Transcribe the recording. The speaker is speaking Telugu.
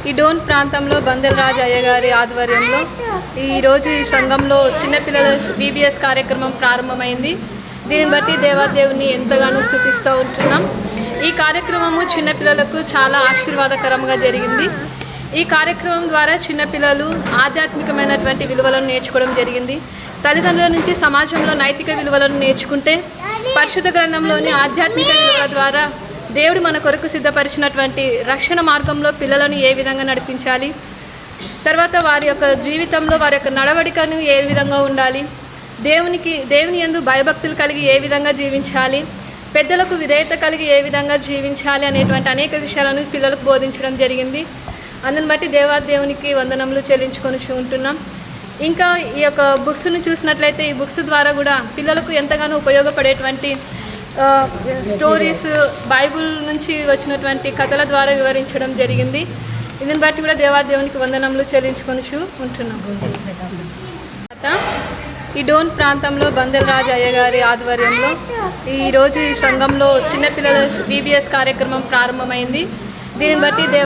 ఈ డోన్ ప్రాంతంలో బందెల్ రాజ్ అయ్య గారి ఆధ్వర్యంలో ఈరోజు ఈ సంఘంలో చిన్నపిల్లల VBS కార్యక్రమం ప్రారంభమైంది. దీన్ని బట్టి దేవాదేవుని ఎంతగానో స్తుతిస్తూ ఉంటున్నాం. ఈ కార్యక్రమము చిన్నపిల్లలకు చాలా ఆశీర్వాదకరంగా జరిగింది. ఈ కార్యక్రమం ద్వారా చిన్నపిల్లలు ఆధ్యాత్మికమైనటువంటి విలువలను నేర్చుకోవడం జరిగింది. తల్లిదండ్రుల నుంచి సమాజంలో నైతిక విలువలను నేర్చుకుంటే పరిశుద్ధ గ్రంథంలోని ఆధ్యాత్మిక విలువల ద్వారా దేవుడు మన కొరకు సిద్ధపరిచినటువంటి రక్షణ మార్గంలో పిల్లలను ఏ విధంగా నడిపించాలి, తర్వాత వారి యొక్క జీవితంలో వారి యొక్క నడవడికను ఏ విధంగా ఉండాలి, దేవుని యందు భయభక్తులు కలిగి ఏ విధంగా జీవించాలి, పెద్దలకు విధేయత కలిగి ఏ విధంగా జీవించాలి అనేటువంటి అనేక విషయాలను పిల్లలకు బోధించడం జరిగింది. అందుని బట్టి దేవునికి వందనములు చెల్లించుకొని ఉంటున్నాం. ఇంకా ఈ యొక్క బుక్స్ను చూసినట్లయితే ఈ బుక్స్ ద్వారా కూడా పిల్లలకు ఎంతగానో ఉపయోగపడేటువంటి స్టోరీస్, బైబుల్ నుంచి వచ్చినటువంటి కథల ద్వారా వివరించడం జరిగింది. దీన్ని బట్టి కూడా దేవునికి వందనములు చెల్లించుకొని ఉంటున్నాం. ఈ డోన్ ప్రాంతంలో బందెల్ రాజ్ అయ్య గారి ఆధ్వర్యంలో ఈరోజు ఈ సంఘంలో చిన్నపిల్లల VBS కార్యక్రమం ప్రారంభమైంది. దీన్ని బట్టి